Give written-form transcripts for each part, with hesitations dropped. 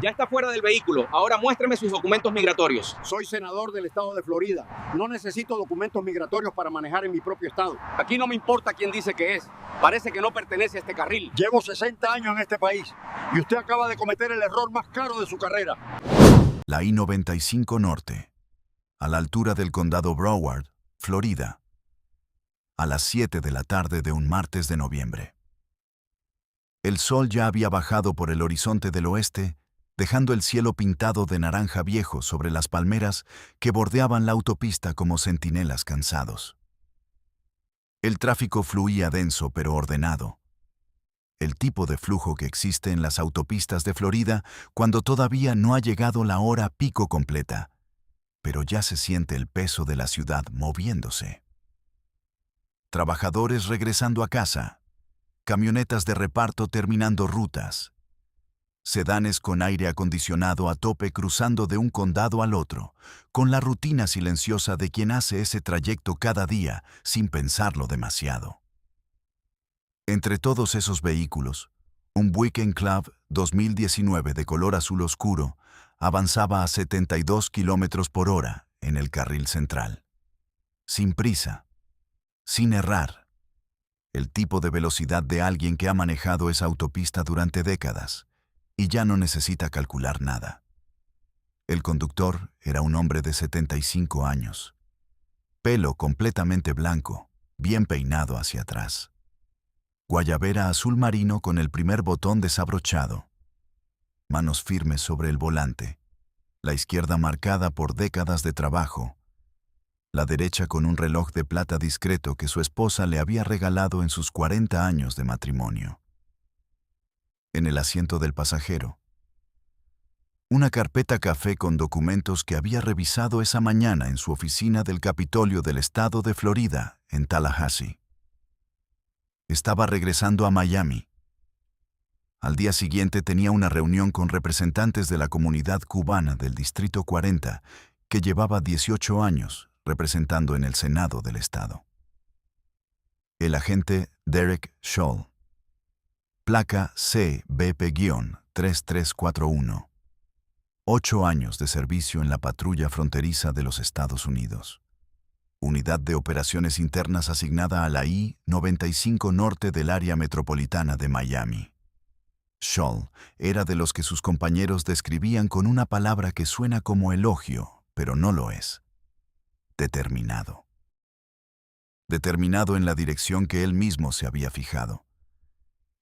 Ya está fuera del vehículo. Ahora muéstreme sus documentos migratorios. Soy senador del estado de Florida. No necesito documentos migratorios para manejar en mi propio estado. Aquí no me importa quién dice que es. Parece que no pertenece a este carril. Llevo 60 años en este país y usted acaba de cometer el error más caro de su carrera. La I-95 Norte, a la altura del condado Broward, Florida, a las 7 de la tarde de un martes de noviembre. El sol ya había bajado por el horizonte del oeste, dejando el cielo pintado de naranja viejo sobre las palmeras que bordeaban la autopista como centinelas cansados. El tráfico fluía denso pero ordenado. El tipo de flujo que existe en las autopistas de Florida cuando todavía no ha llegado la hora pico completa, pero ya se siente el peso de la ciudad moviéndose. Trabajadores regresando a casa, camionetas de reparto terminando rutas, sedanes con aire acondicionado a tope cruzando de un condado al otro, con la rutina silenciosa de quien hace ese trayecto cada día sin pensarlo demasiado. Entre todos esos vehículos, un Weekend Club 2019 de color azul oscuro avanzaba a 72 kilómetros por hora en el carril central. Sin prisa, sin errar. El tipo de velocidad de alguien que ha manejado esa autopista durante décadas y ya no necesita calcular nada. El conductor era un hombre de 75 años. Pelo completamente blanco, bien peinado hacia atrás. Guayabera azul marino con el primer botón desabrochado. Manos firmes sobre el volante. La izquierda marcada por décadas de trabajo. La derecha con un reloj de plata discreto que su esposa le había regalado en sus 40 años de matrimonio. En el asiento del pasajero, una carpeta café con documentos que había revisado esa mañana en su oficina del Capitolio del estado de Florida, en Tallahassee. Estaba regresando a Miami. Al día siguiente tenía una reunión con representantes de la comunidad cubana del Distrito 40, que llevaba 18 años representando en el Senado del estado. El agente Derek Scholl. Placa CBP-3341. 8 años de servicio en la patrulla fronteriza de los Estados Unidos. Unidad de Operaciones Internas asignada a la I-95 Norte del área metropolitana de Miami. Scholl era de los que sus compañeros describían con una palabra que suena como elogio, pero no lo es. Determinado. Determinado en la dirección que él mismo se había fijado,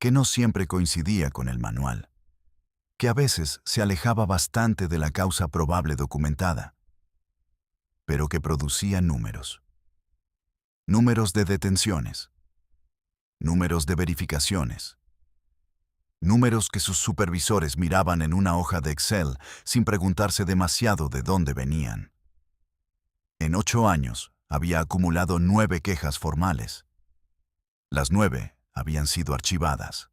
que no siempre coincidía con el manual, que a veces se alejaba bastante de la causa probable documentada, pero que producía números. Números de detenciones, números de verificaciones, números que sus supervisores miraban en una hoja de Excel sin preguntarse demasiado de dónde venían. En 8 años había acumulado 9 quejas formales. Las 9 habían sido archivadas.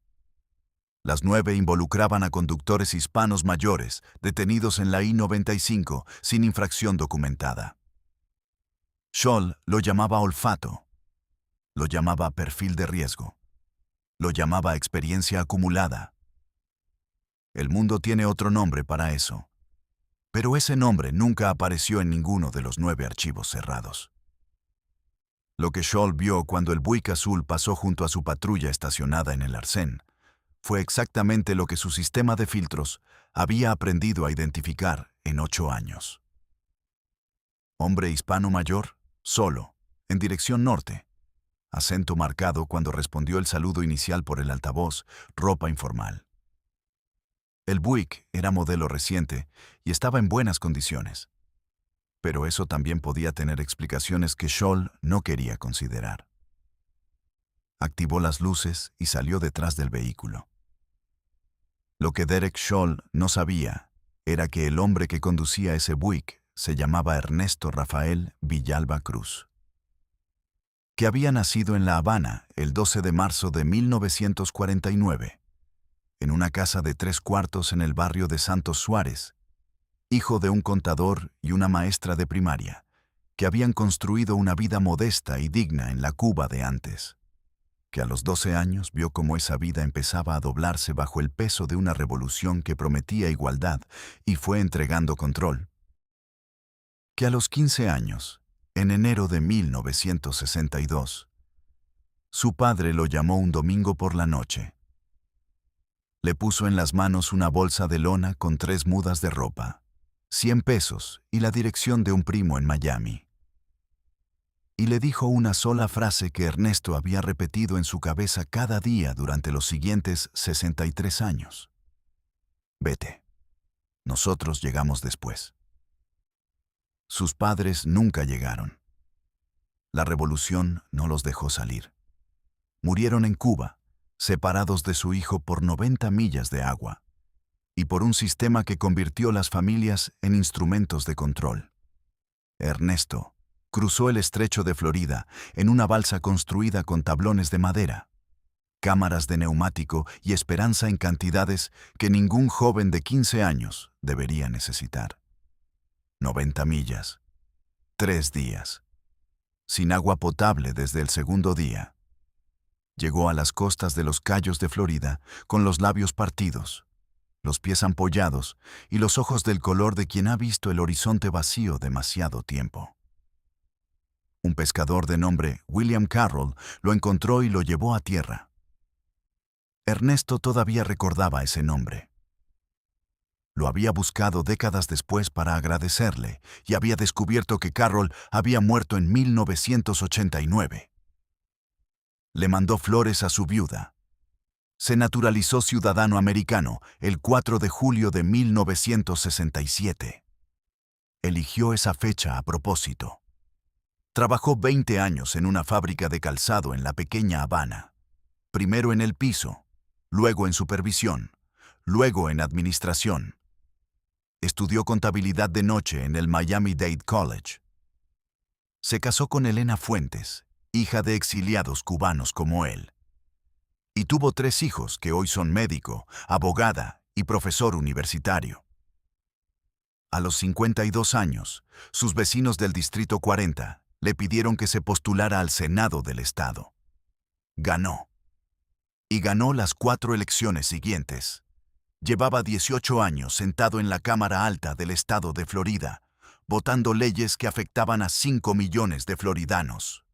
Las 9 involucraban a conductores hispanos mayores detenidos en la I-95 sin infracción documentada. Scholl lo llamaba olfato, lo llamaba perfil de riesgo, lo llamaba experiencia acumulada. El mundo tiene otro nombre para eso, pero ese nombre nunca apareció en ninguno de los 9 archivos cerrados. Lo que Scholl vio cuando el Buick azul pasó junto a su patrulla estacionada en el arcén fue exactamente lo que su sistema de filtros había aprendido a identificar en 8 años. Hombre hispano mayor, solo, en dirección norte. Acento marcado cuando respondió el saludo inicial por el altavoz, ropa informal. El Buick era modelo reciente y estaba en buenas condiciones. Pero eso también podía tener explicaciones que Scholl no quería considerar. Activó las luces y salió detrás del vehículo. Lo que Derek Scholl no sabía era que el hombre que conducía ese Buick se llamaba Ernesto Rafael Villalba Cruz, que había nacido en La Habana el 12 de marzo de 1949, en una casa de 3 cuartos en el barrio de Santos Suárez, hijo de un contador y una maestra de primaria, que habían construido una vida modesta y digna en la Cuba de antes, que a los 12 años vio cómo esa vida empezaba a doblarse bajo el peso de una revolución que prometía igualdad y fue entregando control. Que a los 15 años, en enero de 1962, su padre lo llamó un domingo por la noche. Le puso en las manos una bolsa de lona con 3 mudas de ropa, 100 pesos y la dirección de un primo en Miami. Y le dijo una sola frase que Ernesto había repetido en su cabeza cada día durante los siguientes 63 años. Vete. Nosotros llegamos después. Sus padres nunca llegaron. La revolución no los dejó salir. Murieron en Cuba, separados de su hijo por 90 millas de agua, y por un sistema que convirtió las familias en instrumentos de control. Ernesto cruzó el estrecho de Florida en una balsa construida con tablones de madera, cámaras de neumático y esperanza en cantidades que ningún joven de 15 años debería necesitar. 90 millas, 3 días, sin agua potable desde el segundo día. Llegó a las costas de los Cayos de Florida con los labios partidos, los pies ampollados y los ojos del color de quien ha visto el horizonte vacío demasiado tiempo. Un pescador de nombre William Carroll lo encontró y lo llevó a tierra. Ernesto todavía recordaba ese nombre. Lo había buscado décadas después para agradecerle y había descubierto que Carroll había muerto en 1989. Le mandó flores a su viuda. Se naturalizó ciudadano americano el 4 de julio de 1967. Eligió esa fecha a propósito. Trabajó 20 años en una fábrica de calzado en la pequeña Habana. Primero en el piso, luego en supervisión, luego en administración. Estudió contabilidad de noche en el Miami-Dade College. Se casó con Elena Fuentes, hija de exiliados cubanos como él. Y tuvo 3 hijos que hoy son médico, abogada y profesor universitario. A los 52 años, sus vecinos del Distrito 40 le pidieron que se postulara al Senado del Estado. Ganó. Y ganó las 4 elecciones siguientes. Llevaba 18 años sentado en la Cámara Alta del Estado de Florida, votando leyes que afectaban a 5 millones de floridanos.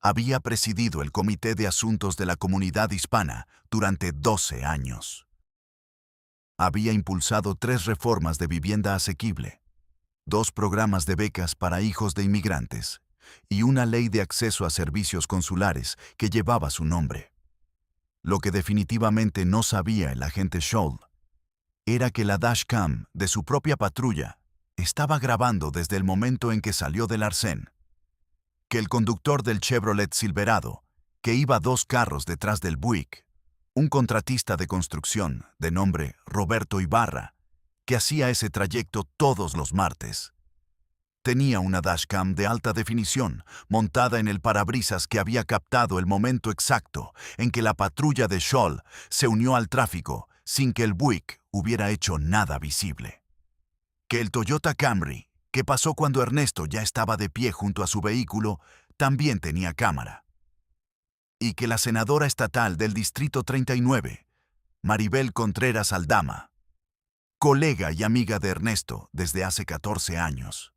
Había presidido el Comité de Asuntos de la Comunidad Hispana durante 12 años. Había impulsado 3 reformas de vivienda asequible, 2 programas de becas para hijos de inmigrantes y una ley de acceso a servicios consulares que llevaba su nombre. Lo que definitivamente no sabía el agente Scholl era que la dashcam de su propia patrulla estaba grabando desde el momento en que salió del arcén, que el conductor del Chevrolet Silverado, que iba 2 carros detrás del Buick, un contratista de construcción de nombre Roberto Ibarra, que hacía ese trayecto todos los martes, tenía una dashcam de alta definición montada en el parabrisas que había captado el momento exacto en que la patrulla de Scholl se unió al tráfico sin que el Buick hubiera hecho nada visible. Que el Toyota Camry, que pasó cuando Ernesto ya estaba de pie junto a su vehículo, también tenía cámara. Y que la senadora estatal del Distrito 39, Maribel Contreras Aldama, colega y amiga de Ernesto desde hace 14 años,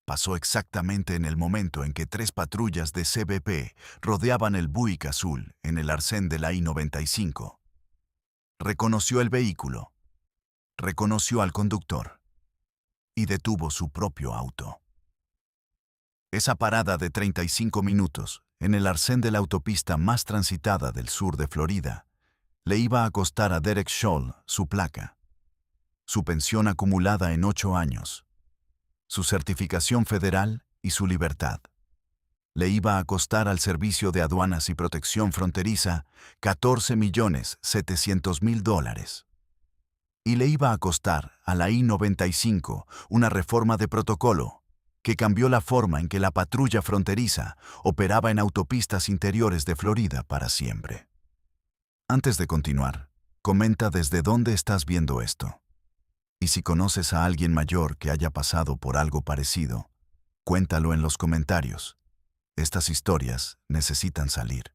pasó exactamente en el momento en que 3 patrullas de CBP rodeaban el Buick azul en el arcén de la I-95. Reconoció el vehículo, reconoció al conductor y detuvo su propio auto. Esa parada de 35 minutos en el arcén de la autopista más transitada del sur de Florida le iba a costar a Derek Scholl su placa, su pensión acumulada en 8 años, su certificación federal y su libertad. Le iba a costar al Servicio de Aduanas y Protección Fronteriza $14.700.000. Y le iba a costar a la I-95 una reforma de protocolo que cambió la forma en que la patrulla fronteriza operaba en autopistas interiores de Florida para siempre. Antes de continuar, comenta desde dónde estás viendo esto. Y si conoces a alguien mayor que haya pasado por algo parecido, cuéntalo en los comentarios. Estas historias necesitan salir.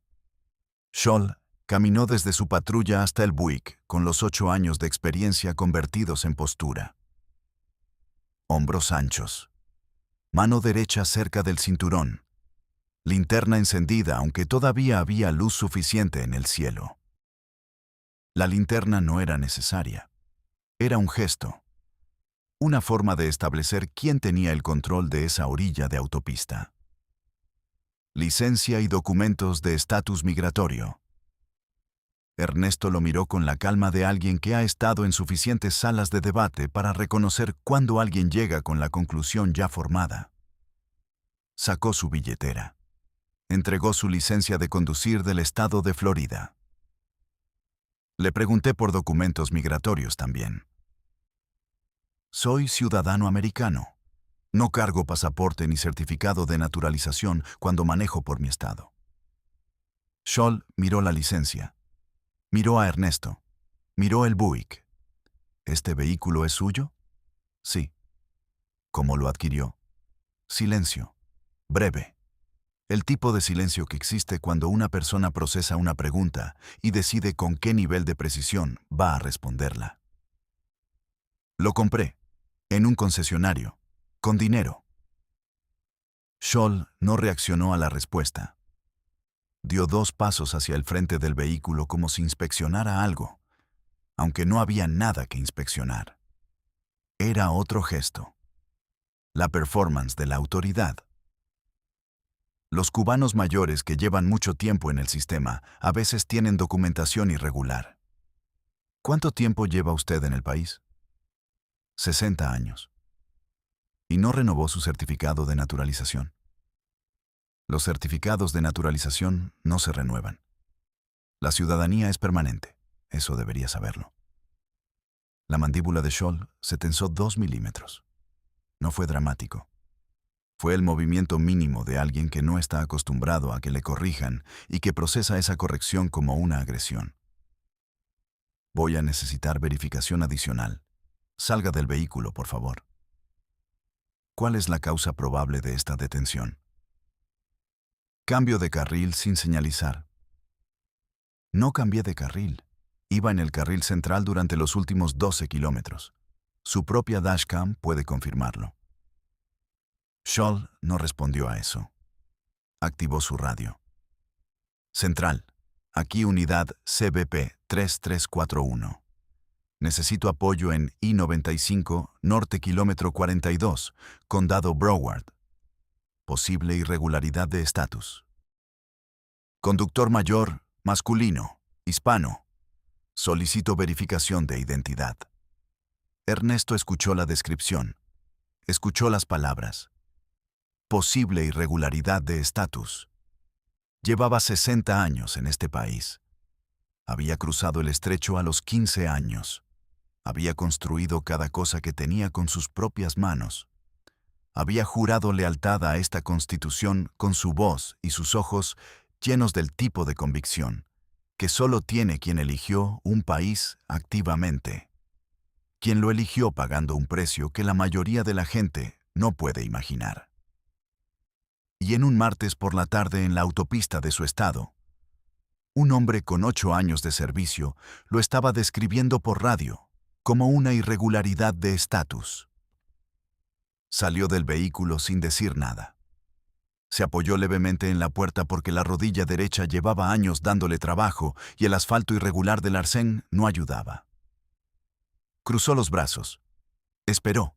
Scholl caminó desde su patrulla hasta el Buick con los 8 años de experiencia convertidos en postura. Hombros anchos. Mano derecha cerca del cinturón. Linterna encendida aunque todavía había luz suficiente en el cielo. La linterna no era necesaria. Era un gesto. Una forma de establecer quién tenía el control de esa orilla de autopista. Licencia y documentos de estatus migratorio. Ernesto lo miró con la calma de alguien que ha estado en suficientes salas de debate para reconocer cuándo alguien llega con la conclusión ya formada. Sacó su billetera. Entregó su licencia de conducir del estado de Florida. Le pregunté por documentos migratorios también. Soy ciudadano americano. No cargo pasaporte ni certificado de naturalización cuando manejo por mi estado. Scholl miró la licencia. Miró a Ernesto. Miró el Buick. ¿Este vehículo es suyo? Sí. ¿Cómo lo adquirió? Silencio. Breve. El tipo de silencio que existe cuando una persona procesa una pregunta y decide con qué nivel de precisión va a responderla. Lo compré. En un concesionario. Con dinero. Scholl no reaccionó a la respuesta. Dio 2 pasos hacia el frente del vehículo como si inspeccionara algo, aunque no había nada que inspeccionar. Era otro gesto. La performance de la autoridad. Los cubanos mayores que llevan mucho tiempo en el sistema a veces tienen documentación irregular. ¿Cuánto tiempo lleva usted en el país? 60 años. ¿Y no renovó su certificado de naturalización? Los certificados de naturalización no se renuevan. La ciudadanía es permanente. Eso debería saberlo. La mandíbula de Scholl se tensó 2 milímetros. No fue dramático. Fue el movimiento mínimo de alguien que no está acostumbrado a que le corrijan y que procesa esa corrección como una agresión. Voy a necesitar verificación adicional. Salga del vehículo, por favor. ¿Cuál es la causa probable de esta detención? Cambio de carril sin señalizar. No cambié de carril. Iba en el carril central durante los últimos 12 kilómetros. Su propia dashcam puede confirmarlo. Scholl no respondió a eso. Activó su radio. Central. Aquí unidad CBP 3341. Necesito apoyo en I-95, norte kilómetro 42, condado Broward. Posible irregularidad de estatus. Conductor mayor, masculino, hispano. Solicito verificación de identidad. Ernesto escuchó la descripción. Escuchó las palabras. Posible irregularidad de estatus. Llevaba 60 años en este país. Había cruzado el estrecho a los 15 años. Había construido cada cosa que tenía con sus propias manos. Había jurado lealtad a esta Constitución con su voz y sus ojos llenos del tipo de convicción que solo tiene quien eligió un país activamente. Quien lo eligió pagando un precio que la mayoría de la gente no puede imaginar. Y en un martes por la tarde en la autopista de su estado, un hombre con 8 años de servicio lo estaba describiendo por radio como una irregularidad de estatus. Salió del vehículo sin decir nada. Se apoyó levemente en la puerta porque la rodilla derecha llevaba años dándole trabajo y el asfalto irregular del arcén no ayudaba. Cruzó los brazos. Esperó.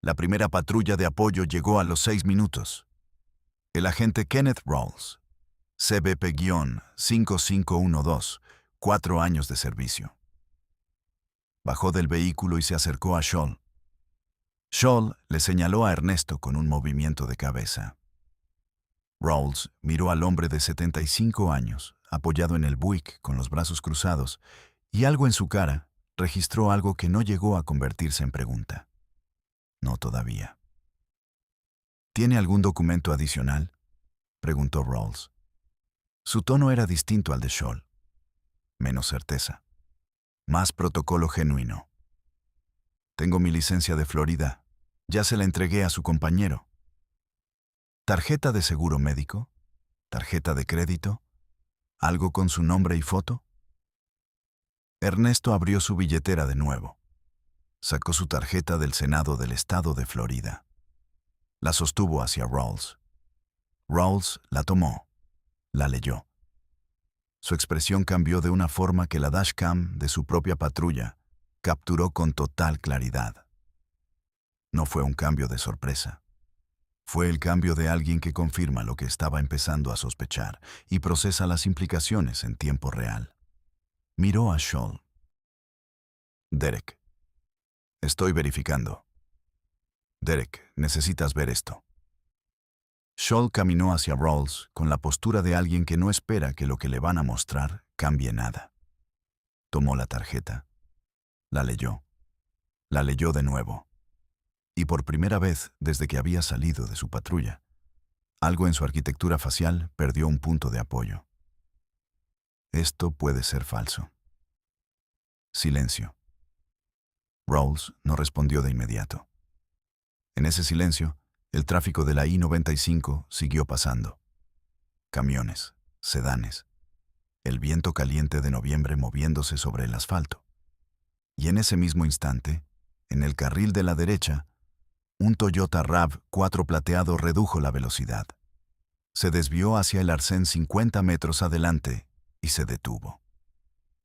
La primera patrulla de apoyo llegó a los 6 minutos. El agente Kenneth Rawls, CBP-5512, 4 años de servicio. Bajó del vehículo y se acercó a Scholl. Scholl le señaló a Ernesto con un movimiento de cabeza. Rawls miró al hombre de 75 años, apoyado en el Buick con los brazos cruzados, y algo en su cara registró algo que no llegó a convertirse en pregunta. No todavía. ¿Tiene algún documento adicional?, preguntó Rawls. Su tono era distinto al de Scholl. Menos certeza. Más protocolo genuino. Tengo mi licencia de Florida. Ya se la entregué a su compañero. ¿Tarjeta de seguro médico? ¿Tarjeta de crédito? ¿Algo con su nombre y foto? Ernesto abrió su billetera de nuevo. Sacó su tarjeta del Senado del Estado de Florida. La sostuvo hacia Rawls. Rawls la tomó. La leyó. Su expresión cambió de una forma que la dashcam de su propia patrulla capturó con total claridad. No fue un cambio de sorpresa. Fue el cambio de alguien que confirma lo que estaba empezando a sospechar y procesa las implicaciones en tiempo real. Miró a Scholl. Derek. Estoy verificando. Derek, necesitas ver esto. Scholl caminó hacia Rawls con la postura de alguien que no espera que lo que le van a mostrar cambie nada. Tomó la tarjeta. La leyó. La leyó de nuevo. Y por primera vez desde que había salido de su patrulla, algo en su arquitectura facial perdió un punto de apoyo. Esto puede ser falso. Silencio. Rawls no respondió de inmediato. En ese silencio, el tráfico de la I-95 siguió pasando. Camiones, sedanes, el viento caliente de noviembre moviéndose sobre el asfalto. Y en ese mismo instante, en el carril de la derecha, un Toyota RAV4 plateado redujo la velocidad. Se desvió hacia el arcén 50 metros adelante y se detuvo.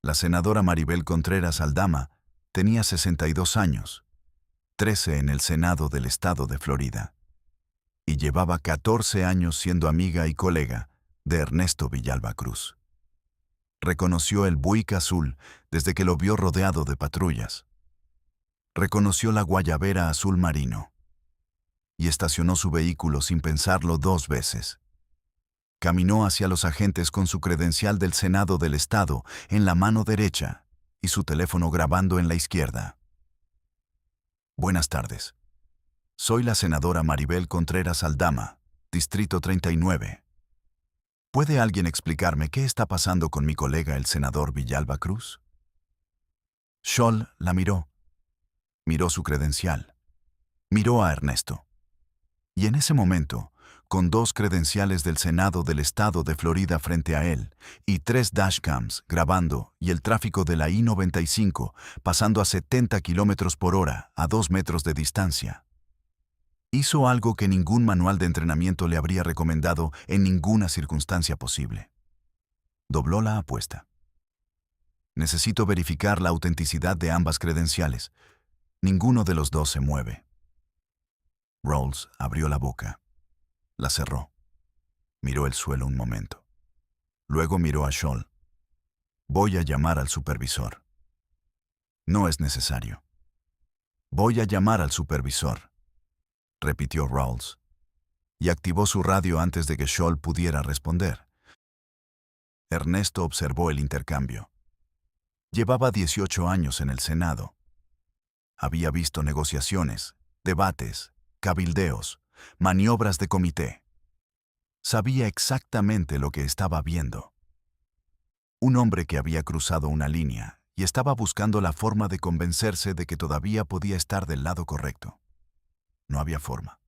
La senadora Maribel Contreras Aldama tenía 62 años, 13 en el Senado del Estado de Florida, y llevaba 14 años siendo amiga y colega de Ernesto Villalba Cruz. Reconoció el Buick azul desde que lo vio rodeado de patrullas. Reconoció la guayabera azul marino y estacionó su vehículo sin pensarlo 2 veces. Caminó hacia los agentes con su credencial del Senado del Estado en la mano derecha y su teléfono grabando en la izquierda. Buenas tardes. Soy la senadora Maribel Contreras Aldama, Distrito 39. ¿Puede alguien explicarme qué está pasando con mi colega el senador Villalba Cruz? Scholl la miró. Miró su credencial. Miró a Ernesto. Y en ese momento, con 2 credenciales del Senado del Estado de Florida frente a él, y 3 dashcams grabando y el tráfico de la I-95 pasando a 70 kilómetros por hora a 2 metros de distancia, hizo algo que ningún manual de entrenamiento le habría recomendado en ninguna circunstancia posible. Dobló la apuesta. Necesito verificar la autenticidad de ambas credenciales. Ninguno de los 2 se mueve. Rawls abrió la boca. La cerró. Miró el suelo un momento. Luego miró a Scholl. Voy a llamar al supervisor. No es necesario. Voy a llamar al supervisor, repitió Rawls, y activó su radio antes de que Scholl pudiera responder. Ernesto observó el intercambio. Llevaba 18 años en el Senado. Había visto negociaciones, debates, cabildeos, maniobras de comité. Sabía exactamente lo que estaba viendo. Un hombre que había cruzado una línea y estaba buscando la forma de convencerse de que todavía podía estar del lado correcto. No había forma.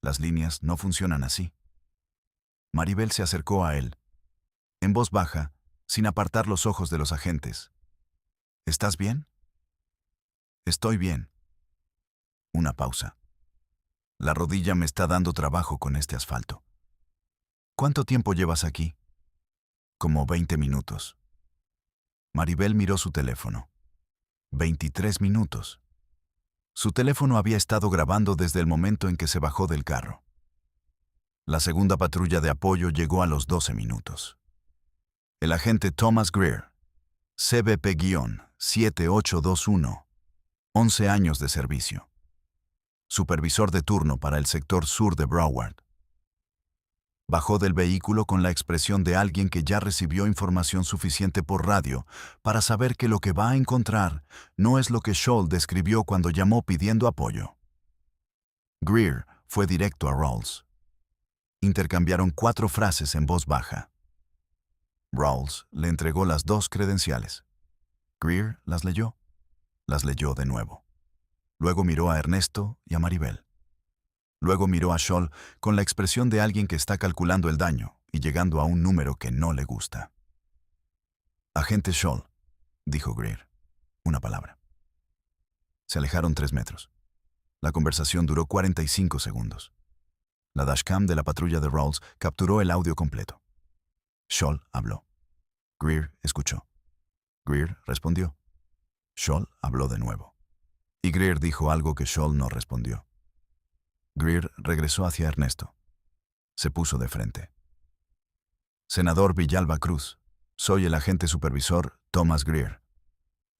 Las líneas no funcionan así. Maribel se acercó a él, en voz baja, sin apartar los ojos de los agentes. ¿Estás bien? Estoy bien. Una pausa. La rodilla me está dando trabajo con este asfalto. ¿Cuánto tiempo llevas aquí? Como 20 minutos. Maribel miró su teléfono. 23 minutos. Su teléfono había estado grabando desde el momento en que se bajó del carro. La segunda patrulla de apoyo llegó a los 12 minutos. El agente Thomas Greer, CBP-7821, 11 años de servicio. Supervisor de turno para el sector sur de Broward. Bajó del vehículo con la expresión de alguien que ya recibió información suficiente por radio para saber que lo que va a encontrar no es lo que Scholl describió cuando llamó pidiendo apoyo. Greer fue directo a Rawls. Intercambiaron 4 frases en voz baja. Rawls le entregó las 2 credenciales. Greer las leyó de nuevo. Luego miró a Ernesto y a Maribel. Luego miró a Scholl con la expresión de alguien que está calculando el daño y llegando a un número que no le gusta. «Agente Scholl», dijo Greer. Una palabra. Se alejaron 3 metros. La conversación duró 45 segundos. La dashcam de la patrulla de Rawls capturó el audio completo. Scholl habló. Greer escuchó. Greer respondió. Scholl habló de nuevo. Y Greer dijo algo que Scholl no respondió. Greer regresó hacia Ernesto. Se puso de frente. «Senador Villalba Cruz, soy el agente supervisor Thomas Greer.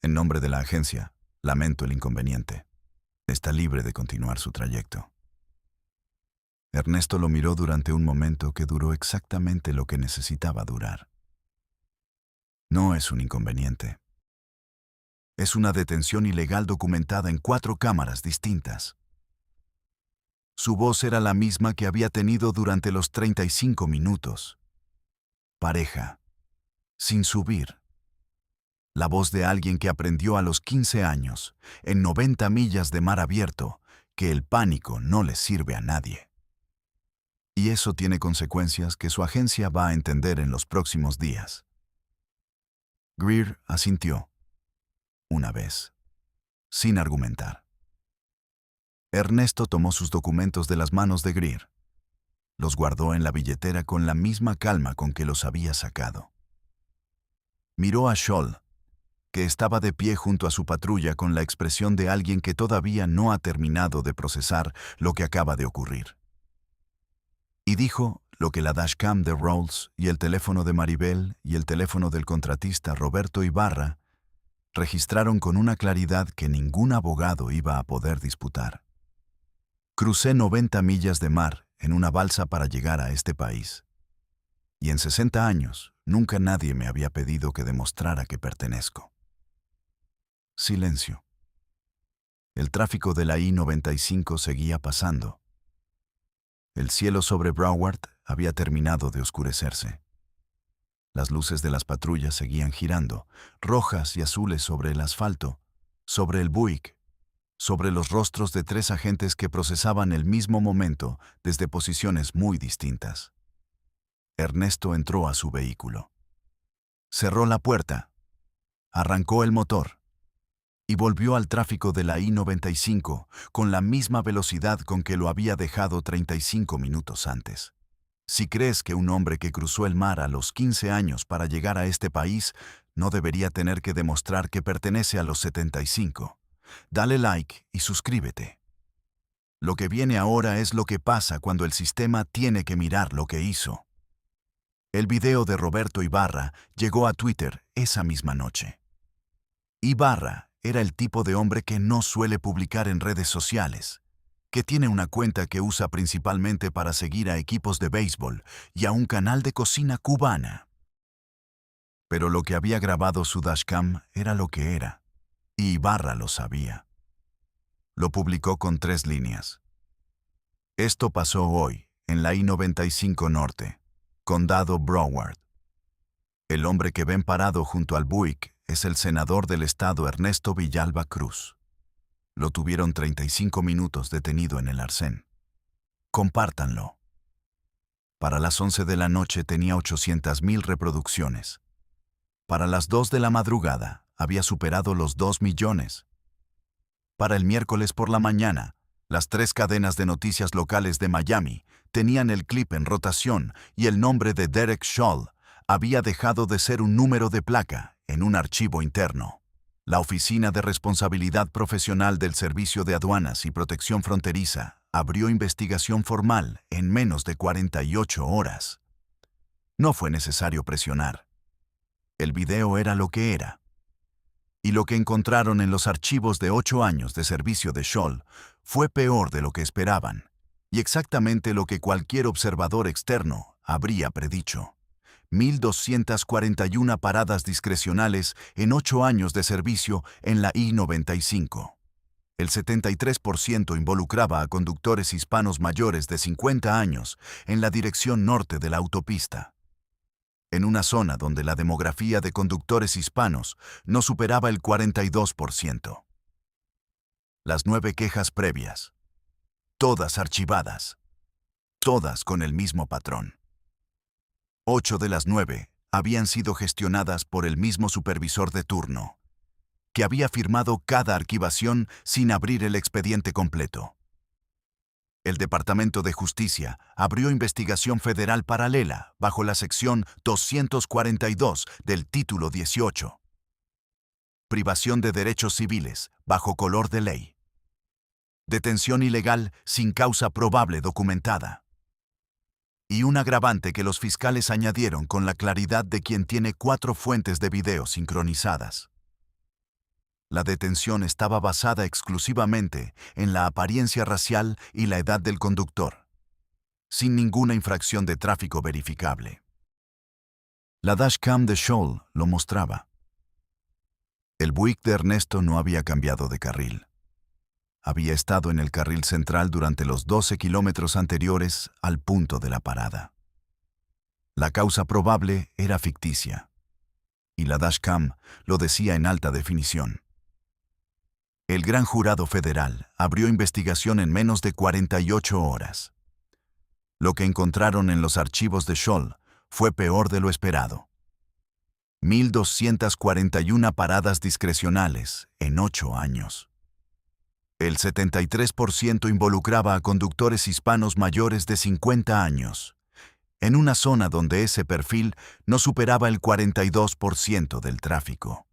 En nombre de la agencia, lamento el inconveniente. Está libre de continuar su trayecto». Ernesto lo miró durante un momento que duró exactamente lo que necesitaba durar. No es un inconveniente. Es una detención ilegal documentada en 4 cámaras distintas. Su voz era la misma que había tenido durante los 35 minutos. Pareja. Sin subir. La voz de alguien que aprendió a los 15 años, en 90 millas de mar abierto, que el pánico no le sirve a nadie. Y eso tiene consecuencias que su agencia va a entender en los próximos días. Greer asintió. Una vez. Sin argumentar. Ernesto tomó sus documentos de las manos de Greer. Los guardó en la billetera con la misma calma con que los había sacado. Miró a Scholl, que estaba de pie junto a su patrulla con la expresión de alguien que todavía no ha terminado de procesar lo que acaba de ocurrir. Y dijo lo que la dashcam de Rawls y el teléfono de Maribel y el teléfono del contratista Roberto Ibarra registraron con una claridad que ningún abogado iba a poder disputar. Crucé 90 millas de mar en una balsa para llegar a este país. Y en 60 años nunca nadie me había pedido que demostrara que pertenezco. Silencio. El tráfico de la I-95 seguía pasando. El cielo sobre Broward había terminado de oscurecerse. Las luces de las patrullas seguían girando, rojas y azules sobre el asfalto, sobre el Buick, sobre los rostros de 3 agentes que procesaban el mismo momento desde posiciones muy distintas. Ernesto entró a su vehículo. Cerró la puerta, arrancó el motor y volvió al tráfico de la I-95 con la misma velocidad con que lo había dejado 35 minutos antes. Si crees que un hombre que cruzó el mar a los 15 años para llegar a este país no debería tener que demostrar que pertenece a los 75, dale like y suscríbete. Lo que viene ahora es lo que pasa cuando el sistema tiene que mirar lo que hizo. El video de Roberto Ibarra llegó a Twitter esa misma noche. Ibarra era el tipo de hombre que no suele publicar en redes sociales, que tiene una cuenta que usa principalmente para seguir a equipos de béisbol y a un canal de cocina cubana. Pero lo que había grabado su dashcam era lo que era, y Ibarra lo sabía. Lo publicó con 3 líneas. Esto pasó hoy, en la I-95 Norte, Condado Broward. El hombre que ven parado junto al Buick es el senador del estado Ernesto Villalba Cruz. Lo tuvieron 35 minutos detenido en el arcén. Compártanlo. Para las 11 de la noche tenía 800,000 reproducciones. Para las 2 de la madrugada había superado los 2 millones. Para el miércoles por la mañana, las 3 cadenas de noticias locales de Miami tenían el clip en rotación y el nombre de Derek Scholl había dejado de ser un número de placa en un archivo interno. La Oficina de Responsabilidad Profesional del Servicio de Aduanas y Protección Fronteriza abrió investigación formal en menos de 48 horas. No fue necesario presionar. El video era lo que era. Y lo que encontraron en los archivos de 8 años de servicio de Scholl fue peor de lo que esperaban, y exactamente lo que cualquier observador externo habría predicho. 1,241 paradas discrecionales en 8 años de servicio en la I-95. El 73% involucraba a conductores hispanos mayores de 50 años en la dirección norte de la autopista. En una zona donde la demografía de conductores hispanos no superaba el 42%. Las 9 quejas previas. Todas archivadas. Todas con el mismo patrón. 8 de las 9 habían sido gestionadas por el mismo supervisor de turno, que había firmado cada archivación sin abrir el expediente completo. El Departamento de Justicia abrió investigación federal paralela bajo la sección 242 del Título 18. Privación de derechos civiles bajo color de ley. Detención ilegal sin causa probable documentada. Y un agravante que los fiscales añadieron con la claridad de quien tiene 4 fuentes de video sincronizadas. La detención estaba basada exclusivamente en la apariencia racial y la edad del conductor, sin ninguna infracción de tráfico verificable. La dashcam de Scholl lo mostraba. El Buick de Ernesto no había cambiado de carril. Había estado en el carril central durante los 12 kilómetros anteriores al punto de la parada. La causa probable era ficticia, y la dashcam lo decía en alta definición. El gran jurado federal abrió investigación en menos de 48 horas. Lo que encontraron en los archivos de Scholl fue peor de lo esperado. 1.241 paradas discrecionales en 8 años. El 73% involucraba a conductores hispanos mayores de 50 años, en una zona donde ese perfil no superaba el 42% del tráfico.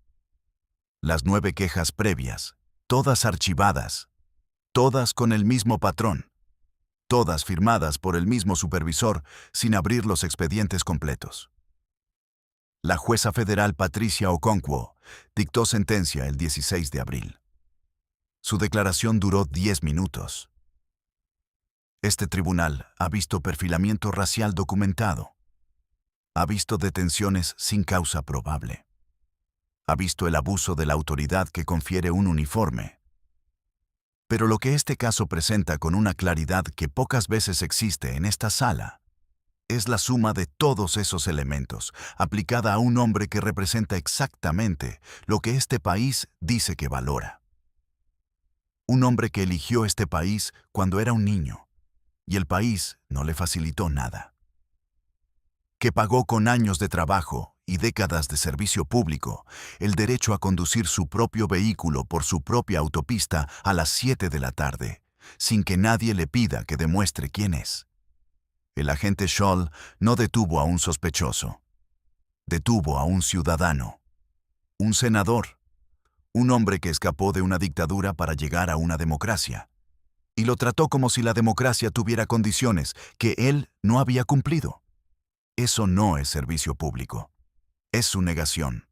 Las 9 quejas previas, todas archivadas, todas con el mismo patrón, todas firmadas por el mismo supervisor sin abrir los expedientes completos. La jueza federal Patricia Okonkwo dictó sentencia el 16 de abril. Su declaración duró 10 minutos. Este tribunal ha visto perfilamiento racial documentado. Ha visto detenciones sin causa probable. Ha visto el abuso de la autoridad que confiere un uniforme. Pero lo que este caso presenta con una claridad que pocas veces existe en esta sala es la suma de todos esos elementos, aplicada a un hombre que representa exactamente lo que este país dice que valora. Un hombre que eligió este país cuando era un niño, y el país no le facilitó nada. Que pagó con años de trabajo y décadas de servicio público el derecho a conducir su propio vehículo por su propia autopista a las 7 de la tarde, sin que nadie le pida que demuestre quién es. El agente Scholl no detuvo a un sospechoso. Detuvo a un ciudadano, un senador, un hombre que escapó de una dictadura para llegar a una democracia, y lo trató como si la democracia tuviera condiciones que él no había cumplido. Eso no es servicio público. Es su negación.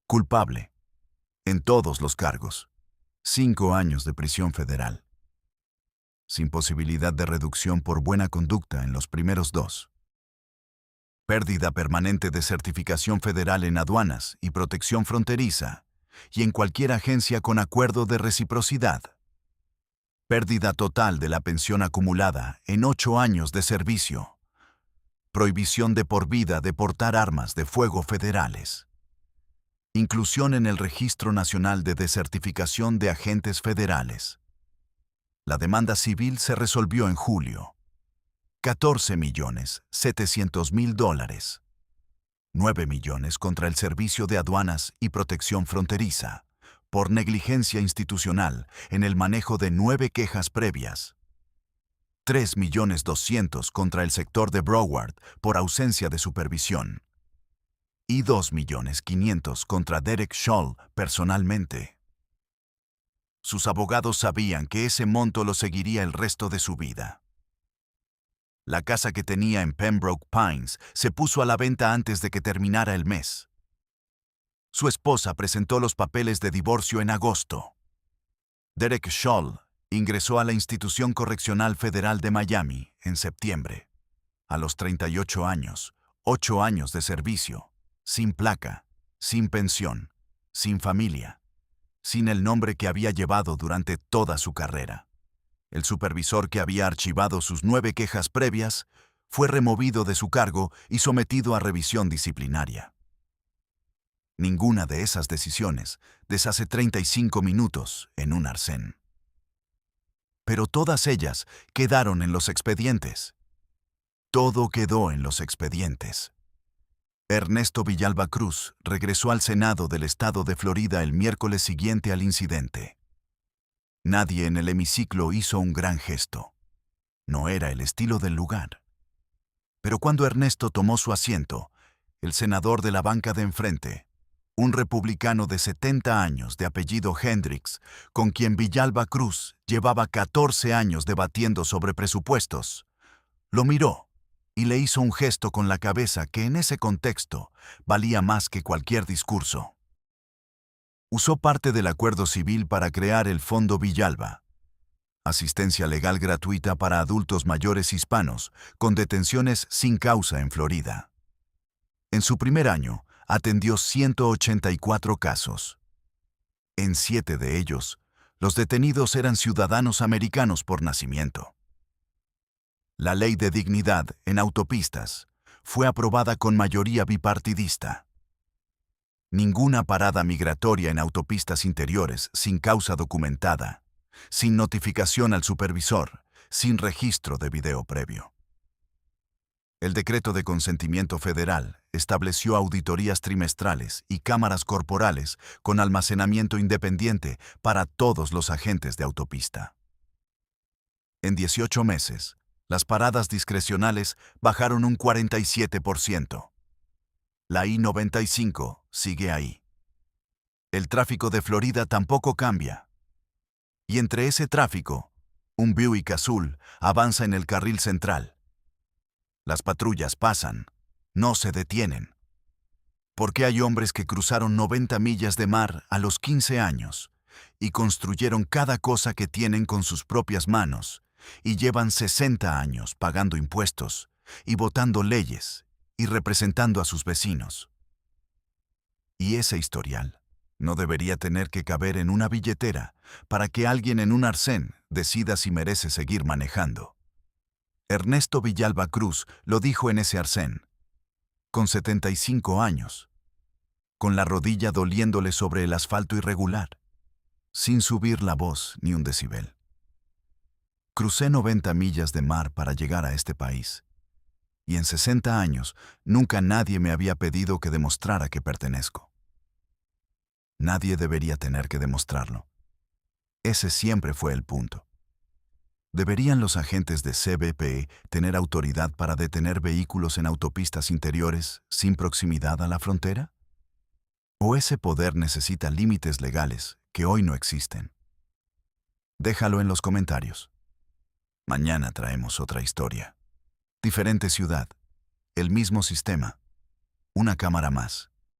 Culpable. En todos los cargos. 5 años de prisión federal. Sin posibilidad de reducción por buena conducta en los primeros 2. Pérdida permanente de certificación federal en aduanas y protección fronteriza, y en cualquier agencia con acuerdo de reciprocidad. Pérdida total de la pensión acumulada en 8 años de servicio. Prohibición de por vida de portar armas de fuego federales. Inclusión en el Registro Nacional de Desertificación de Agentes Federales. La demanda civil se resolvió en julio. $14.700.000. 9 millones contra el Servicio de Aduanas y Protección Fronteriza, por negligencia institucional en el manejo de 9 quejas previas. 3.200.000 contra el sector de Broward por ausencia de supervisión. Y 2.500.000 contra Derek Scholl personalmente. Sus abogados sabían que ese monto lo seguiría el resto de su vida. La casa que tenía en Pembroke Pines se puso a la venta antes de que terminara el mes. Su esposa presentó los papeles de divorcio en agosto. Derek Scholl ingresó a la Institución Correccional Federal de Miami en septiembre. A los 38 años, 8 años de servicio, sin placa, sin pensión, sin familia, sin el nombre que había llevado durante toda su carrera. El supervisor que había archivado sus 9 quejas previas fue removido de su cargo y sometido a revisión disciplinaria. Ninguna de esas decisiones deshace 35 minutos en un arcén. Pero todas ellas quedaron en los expedientes. Todo quedó en los expedientes. Ernesto Villalba Cruz regresó al Senado del estado de Florida el miércoles siguiente al incidente. Nadie en el hemiciclo hizo un gran gesto. No era el estilo del lugar. Pero cuando Ernesto tomó su asiento, el senador de la banca de enfrente, un republicano de 70 años de apellido Hendricks, con quien Villalba Cruz llevaba 14 años debatiendo sobre presupuestos, lo miró y le hizo un gesto con la cabeza que en ese contexto valía más que cualquier discurso. Usó parte del acuerdo civil para crear el Fondo Villalba, asistencia legal gratuita para adultos mayores hispanos con detenciones sin causa en Florida. En su primer año, atendió 184 casos. En 7 de ellos, los detenidos eran ciudadanos americanos por nacimiento. La Ley de Dignidad en autopistas fue aprobada con mayoría bipartidista. Ninguna parada migratoria en autopistas interiores sin causa documentada, sin notificación al supervisor, sin registro de video previo. El decreto de consentimiento federal estableció auditorías trimestrales y cámaras corporales con almacenamiento independiente para todos los agentes de autopista. En 18 meses, las paradas discrecionales bajaron un 47%. La I-95 sigue ahí. El tráfico de Florida tampoco cambia. Y entre ese tráfico, un Buick azul avanza en el carril central. Las patrullas pasan, no se detienen. ¿Por qué hay hombres que cruzaron 90 millas de mar a los 15 años y construyeron cada cosa que tienen con sus propias manos y llevan 60 años pagando impuestos y votando leyes y representando a sus vecinos? Y ese historial no debería tener que caber en una billetera para que alguien en un arcén decida si merece seguir manejando. Ernesto Villalba Cruz lo dijo en ese arcén, con 75 años, con la rodilla doliéndole sobre el asfalto irregular, sin subir la voz ni un decibel. Crucé 90 millas de mar para llegar a este país, y en 60 años nunca nadie me había pedido que demostrara que pertenezco. Nadie debería tener que demostrarlo. Ese siempre fue el punto. ¿Deberían los agentes de CBP tener autoridad para detener vehículos en autopistas interiores sin proximidad a la frontera? ¿O ese poder necesita límites legales que hoy no existen? Déjalo en los comentarios. Mañana traemos otra historia. Diferente ciudad, el mismo sistema, una cámara más.